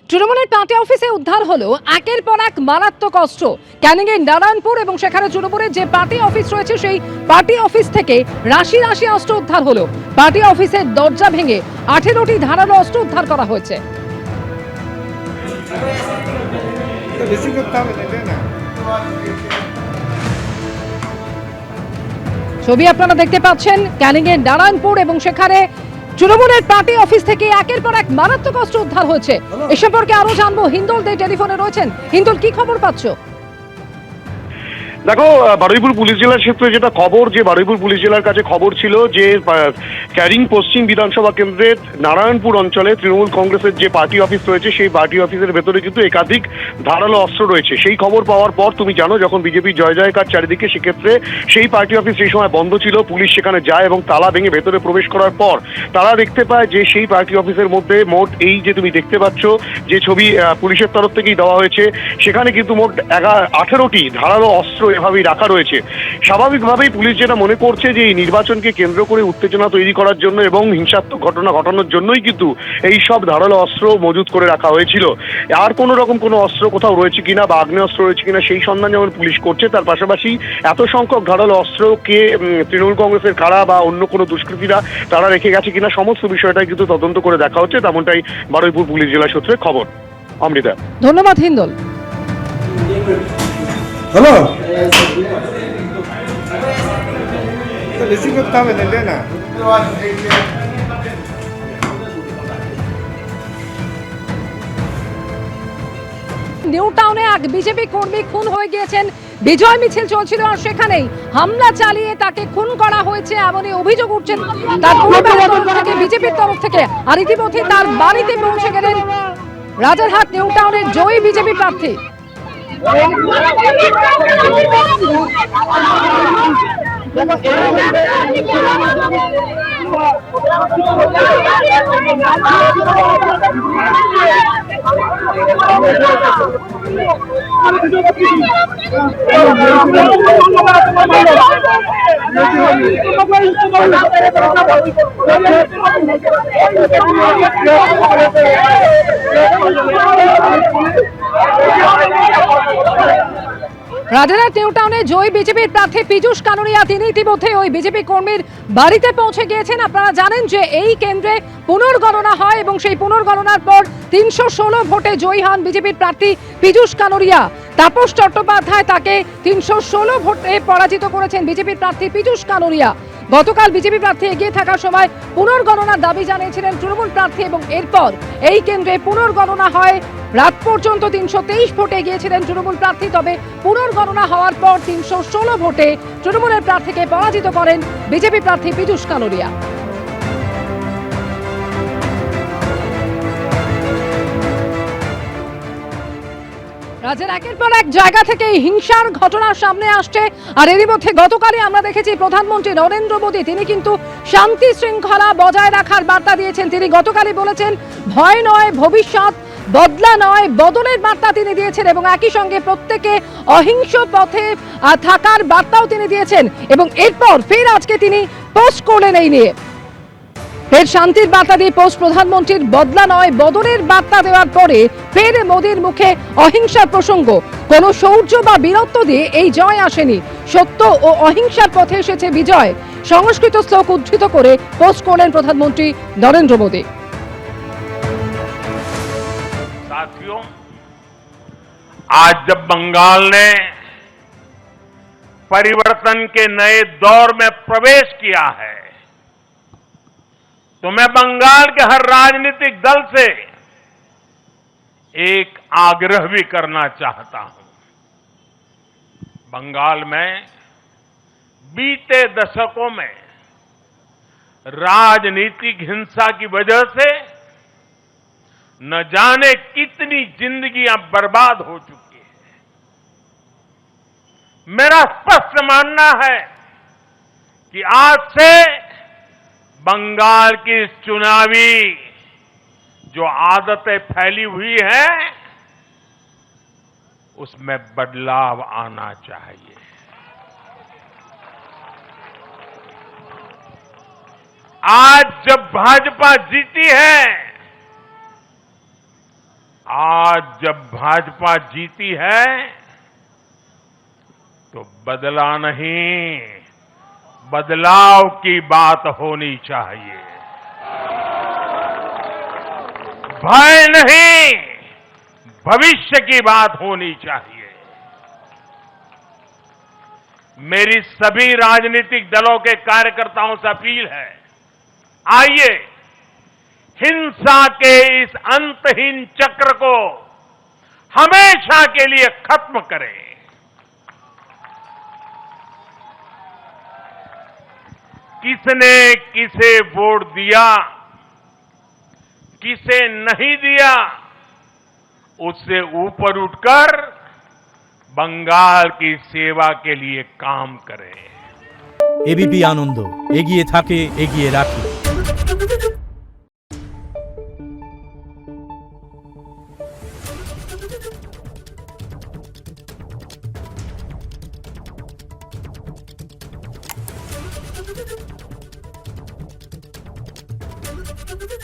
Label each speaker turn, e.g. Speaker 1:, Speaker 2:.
Speaker 1: তৃণমূলের পার্টি অফিসে উদ্ধার হলো একের পর এক মারাত্মক অস্ত্র। ক্যানিংয়ের নারায়ণপুর এবং সেখানে তৃণমূলের যে পার্টি অফিস রয়েছে সেই পার্টি অফিস থেকে রাশি রাশি অস্ত্র উদ্ধার হলো। পার্টি অফিসের দরজা ভেঙে 18টি ধারালো অস্ত্র উদ্ধার করা হয়েছে। ছবি আপনারা দেখতে পাচ্ছেন ক্যানিংয়ের নারায়ণপুর এবং সেখানে তৃণমূলের পার্টি অফিস থেকে একের পর এক মারাত্মক অস্ত্র উদ্ধার হয়েছে। এ সম্পর্কে আরো জানবো, হিন্দল দে টেলিফোনে রয়েছেন। হিন্দল, কি খবর পাচ্ছ?
Speaker 2: দেখো, বারুইপুর পুলিশ জেলার ক্ষেত্রে যেটা খবর, যে বারুইপুর পুলিশ জেলার কাছে খবর ছিল যে ক্যানিং পশ্চিম বিধানসভা কেন্দ্রের নারায়ণপুর অঞ্চলে তৃণমূল কংগ্রেসের যে পার্টি অফিস রয়েছে সেই পার্টি অফিসের ভেতরে কিন্তু একাধিক ধারালো অস্ত্র রয়েছে। সেই খবর পাওয়ার পর তুমি জানো, যখন বিজেপির জয় জয়কার চারিদিকে, সেক্ষেত্রে সেই পার্টি অফিস সেই সময় বন্ধ ছিল। পুলিশ সেখানে যায় এবং তালা ভেঙে ভেতরে প্রবেশ করার পর তারা দেখতে পায় যে সেই পার্টি অফিসের মধ্যে মোট, এই যে তুমি দেখতে পাচ্ছ যে ছবি পুলিশের তরফ থেকেই দেওয়া হয়েছে, সেখানে কিন্তু মোট 18টি ধারালো অস্ত্র এভাবেই রাখা রয়েছে। স্বাভাবিকভাবেই পুলিশ যেটা মনে করছে যে এই নির্বাচনকে কেন্দ্র করে উত্তেজনা তৈরি করার জন্য এবং হিংসাত্মক ঘটনা ঘটানোর জন্যই কিন্তু এই সব ধারালো অস্ত্র মজুত করে রাখা হয়েছিল। আর কোনো রকম কোনো অস্ত্র কোথাও রয়েছে কিনা বা আগ্নেয়াস্ত্র রয়েছে কিনা সেই সন্ধান যেমন পুলিশ করছে, তার পাশাপাশি এত সংখ্যক ধারালো অস্ত্রকে তৃণমূল কংগ্রেসের কারা বা অন্য কোনো দুষ্কৃতীরা তারা রেখে গেছে কিনা সমস্ত বিষয়টাই কিন্তু তদন্ত করে দেখা হচ্ছে, তেমনটাই বারুইপুর পুলিশ জেলা সূত্রে খবর। অমৃতা,
Speaker 1: ধন্যবাদ হিন্দল।
Speaker 3: হ্যালো, বেশি করতে হবে না, না
Speaker 1: নিউ টাউনে এক বিজেপি কর্মী খুন হয়ে গিয়েছেন। বিজয় মিছিল চলছিল আর সেখানেই হামলা চালিয়ে তাকে খুন করা হয়েছে এমনই অভিযোগ উঠছেন তার পরিবারের তরফ থেকে, বিজেপির তরফ থেকে। আর ইতিমধ্যে তার বাড়িতে পৌঁছে গেলেন রাজারহাট নিউ টাউনের জয়ী বিজেপি প্রার্থী। রাজারহাট নিউ টাউনে জয়ী বিজেপির প্রার্থী পীযূষ কানুরিয়া, তিনি ইতিমধ্যে ওই বিজেপি কর্মীর বাড়িতে পৌঁছে গিয়েছেন। আপনারা জানেন যে এই কেন্দ্রে পুনর্গণনা হয় এবং সেই পুনর্গণনার পর 316 ভোটে জয়ী হন বিজেপির প্রার্থী পীযূষ কানুরিয়া। তাপস চট্টোপাধ্যায় তাকে 316 ভোটে পরাজিত করেছেন বিজেপির প্রার্থী পীযূষ কানুরিয়া। গতকাল বিজেপি প্রার্থী এগিয়ে থাকার সময় পুনর্গণনার দাবি জানিয়েছিলেন তৃণমূল প্রার্থী এবং এরপর এই কেন্দ্রে পুনর্গণনা হয়। রাত পর্যন্ত 323 ভোটে গিয়েছিলেন তৃণমূল প্রার্থী, তবে পুনর্গণনা হওয়ার পর 316 ভোটে তৃণমূলের প্রার্থীকে পরাজিত করেন বিজেপি প্রার্থী পীযূষ কানুরিয়া। রাজ্যের একের পর এক জায়গা থেকে হিংসার ঘটনা সামনে আসছে। আর এরই মধ্যে গতকালই আমরা দেখেছি প্রধানমন্ত্রী নরেন্দ্র মোদী, তিনি কিন্তু শান্তি শৃঙ্খলা বজায় রাখার বার্তা দিয়েছেন। তিনি গতকালই বলেছেন, ভয় নয় ভবিষ্যৎ, বদলা নয় বদলের বার্তা তিনি দিয়েছেন এবং একই সঙ্গে প্রত্যেকে অহিংস পথে থাকার বার্তাও তিনি দিয়েছেন। এবং এরপর ফের আজকে তিনি পোস্ট করলেন এই নিয়ে, ফের শান্তির বার্তা দিয়ে পোস্ট প্রধানমন্ত্রীর বদলা নয় বদলের বার্তা দেওয়ার পরে ফের মোদীর মুখে অহিংসার প্রসঙ্গ। কোনো শৌর্য বা বীরত্ব দিয়ে এই জয় আসেনি, সত্য ও অহিংসার পথে এসেছে বিজয়। সংস্কৃত শ্লোক উদ্ধৃত করে পোস্ট করলেন প্রধানমন্ত্রী নরেন্দ্র মোদী।
Speaker 4: साथियों, आज जब बंगाल ने परिवर्तन के नए दौर में प्रवेश किया है, तो मैं बंगाल के हर राजनीतिक दल से एक आग्रह भी करना चाहता हूं। बंगाल में बीते दशकों में राजनीतिक हिंसा की वजह से न जाने कितनी जिंदगियां बर्बाद हो चुकी है। मेरा स्पष्ट मानना है कि आज से बंगाल की चुनावी जो आदतें फैली हुई हैं, उसमें बदलाव आना चाहिए। आज जब भाजपा जीती है, आज जब भाजपा जीती है तो बदला नहीं, बदलाव की बात होनी चाहिए। भय नहीं, भविष्य की बात होनी चाहिए। मेरी सभी राजनीतिक दलों के कार्यकर्ताओं से अपील है, आइए हिंसा के इस अंतहीन चक्र को हमेशा के लिए खत्म करें। किसने किसे वोट दिया, किसे नहीं दिया, उससे ऊपर उठकर बंगाल की सेवा के लिए काम करें।
Speaker 5: এবিপি আনন্দ এগিয়ে থাকে এগিয়ে রাখে।
Speaker 6: Thank you.